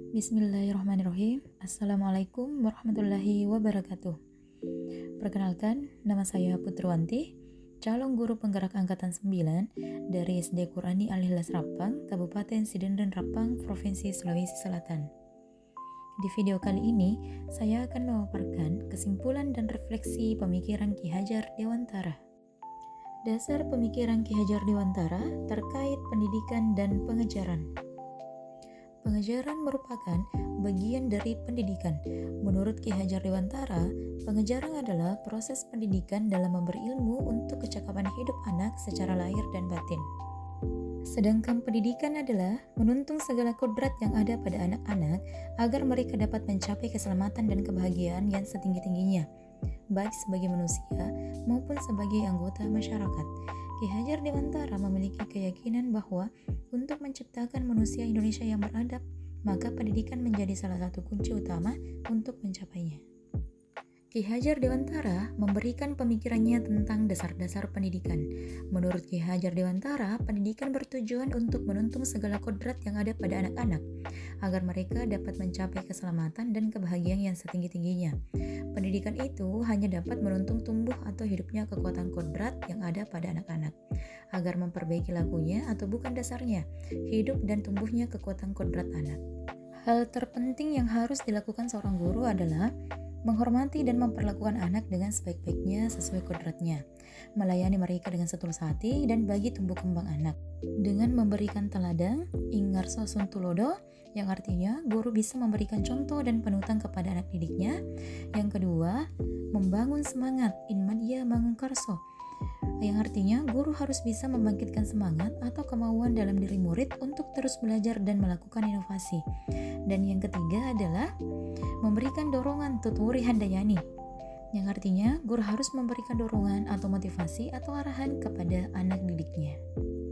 Bismillahirrahmanirrahim. Assalamualaikum warahmatullahi wabarakatuh. Perkenalkan, nama saya Putriwanti, calon guru penggerak Angkatan 9 dari SD Qurani Al-Ikhlas Rapang, Kabupaten Sidenden Rapang, Provinsi Sulawesi Selatan. Di video kali ini, saya akan memaparkan kesimpulan dan refleksi pemikiran Ki Hajar Dewantara. Dasar pemikiran Ki Hajar Dewantara terkait pendidikan dan pengajaran. Pengajaran merupakan bagian dari pendidikan. Menurut Ki Hajar Dewantara, pengajaran adalah proses pendidikan dalam memberi ilmu untuk kecakapan hidup anak secara lahir dan batin. Sedangkan pendidikan adalah menuntun segala kodrat yang ada pada anak-anak agar mereka dapat mencapai keselamatan dan kebahagiaan yang setinggi-tingginya, baik sebagai manusia maupun sebagai anggota masyarakat. Ki Hajar Dewantara memiliki keyakinan bahwa untuk menciptakan manusia Indonesia yang beradab, maka pendidikan menjadi salah satu kunci utama untuk mencapainya. Ki Hajar Dewantara memberikan pemikirannya tentang dasar-dasar pendidikan. Menurut Ki Hajar Dewantara, pendidikan bertujuan untuk menuntun segala kodrat yang ada pada anak-anak, agar mereka dapat mencapai keselamatan dan kebahagiaan yang setinggi-tingginya. Pendidikan itu hanya dapat menuntun tumbuh atau hidupnya kekuatan kodrat yang ada pada anak-anak, agar memperbaiki lakunya atau bukan dasarnya, hidup dan tumbuhnya kekuatan kodrat anak. Hal terpenting yang harus dilakukan seorang guru adalah menghormati dan memperlakukan anak dengan sebaik-baiknya sesuai kodratnya, melayani mereka dengan setulus hati dan bagi tumbuh kembang anak. Dengan memberikan teladan, ingarso suntulodo, yang artinya guru bisa memberikan contoh dan panutan kepada anak didiknya. Yang kedua, membangun semangat, inmadya mangungkarso, yang artinya guru harus bisa membangkitkan semangat atau kemauan dalam diri murid untuk terus belajar dan melakukan inovasi. Dan yang ketiga adalah memberikan dorongan tuturi handayani, yang artinya guru harus memberikan dorongan atau motivasi atau arahan kepada anak didiknya.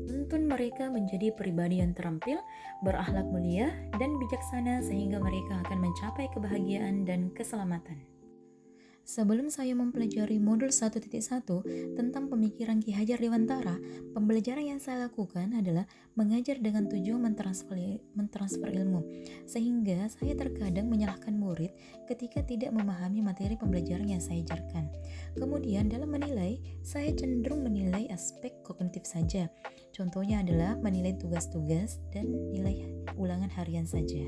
Tuntun mereka menjadi pribadi yang terampil, berakhlak mulia, dan bijaksana sehingga mereka akan mencapai kebahagiaan dan keselamatan. Sebelum saya mempelajari modul 1.1 tentang pemikiran Ki Hajar Dewantara, pembelajaran yang saya lakukan adalah mengajar dengan tujuan mentransfer ilmu, sehingga saya terkadang menyalahkan murid ketika tidak memahami materi pembelajaran yang saya ajarkan. Kemudian dalam menilai, saya cenderung menilai aspek kognitif saja. Contohnya adalah menilai tugas-tugas dan nilai ulangan harian saja.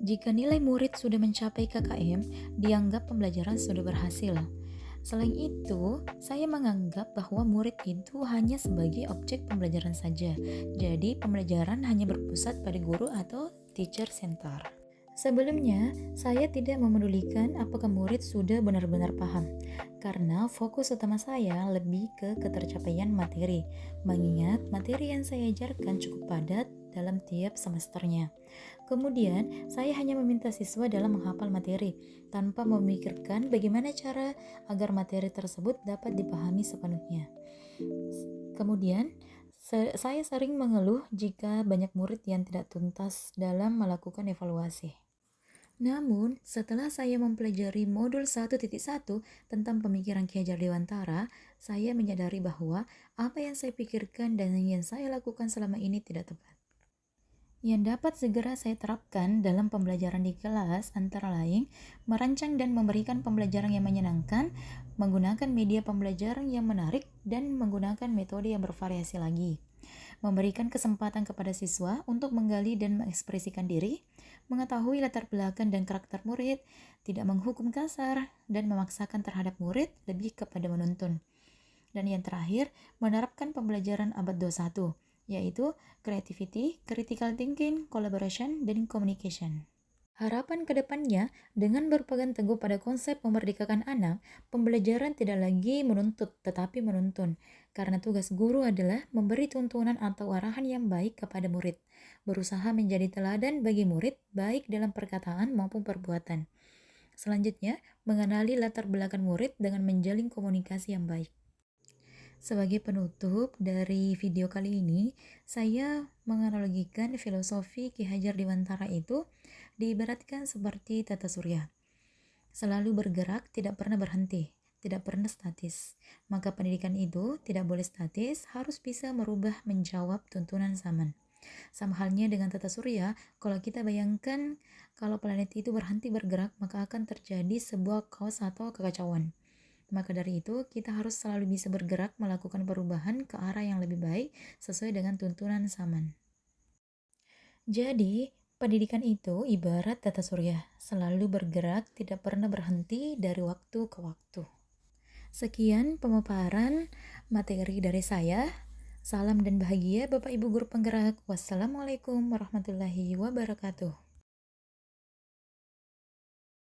Jika nilai murid sudah mencapai KKM, dianggap pembelajaran sudah berhasil. Selain itu, saya menganggap bahwa murid itu hanya sebagai objek pembelajaran saja. Jadi, pembelajaran hanya berpusat pada guru atau teacher center. Sebelumnya, saya tidak memedulikan apakah murid sudah benar-benar paham, karena fokus utama saya lebih ke ketercapaian materi, mengingat materi yang saya ajarkan cukup padat dalam tiap semesternya. Kemudian, saya hanya meminta siswa dalam menghafal materi, tanpa memikirkan bagaimana cara agar materi tersebut dapat dipahami sepenuhnya. Kemudian, saya sering mengeluh jika banyak murid yang tidak tuntas dalam melakukan evaluasi. Namun, setelah saya mempelajari modul 1.1 tentang pemikiran Ki Hajar Dewantara, saya menyadari bahwa apa yang saya pikirkan dan yang saya lakukan selama ini tidak tepat. Yang dapat segera saya terapkan dalam pembelajaran di kelas antara lain merancang dan memberikan pembelajaran yang menyenangkan, menggunakan media pembelajaran yang menarik, dan menggunakan metode yang bervariasi lagi. Memberikan kesempatan kepada siswa untuk menggali dan mengekspresikan diri, mengetahui latar belakang dan karakter murid, tidak menghukum kasar, dan memaksakan terhadap murid lebih kepada menuntun. Dan yang terakhir, menerapkan pembelajaran abad 21, yaitu creativity, critical thinking, collaboration, dan communication. Harapan kedepannya, dengan berpegang teguh pada konsep memerdekakan anak, pembelajaran tidak lagi menuntut tetapi menuntun, karena tugas guru adalah memberi tuntunan atau arahan yang baik kepada murid, berusaha menjadi teladan bagi murid baik dalam perkataan maupun perbuatan. Selanjutnya, mengenali latar belakang murid dengan menjalin komunikasi yang baik. Sebagai penutup dari video kali ini, saya menganalogikan filosofi Ki Hajar Dewantara itu diibaratkan seperti tata surya. Selalu bergerak, tidak pernah berhenti, tidak pernah statis. Maka pendidikan itu tidak boleh statis, harus bisa merubah menjawab tuntunan zaman. Sama halnya dengan tata surya, kalau kita bayangkan kalau planet itu berhenti bergerak, maka akan terjadi sebuah chaos atau kekacauan. Maka dari itu, kita harus selalu bisa bergerak melakukan perubahan ke arah yang lebih baik sesuai dengan tuntunan zaman. Jadi, pendidikan itu ibarat tata surya, selalu bergerak, tidak pernah berhenti dari waktu ke waktu. Sekian pemaparan materi dari saya. Salam dan bahagia Bapak Ibu Guru Penggerak. Wassalamualaikum warahmatullahi wabarakatuh.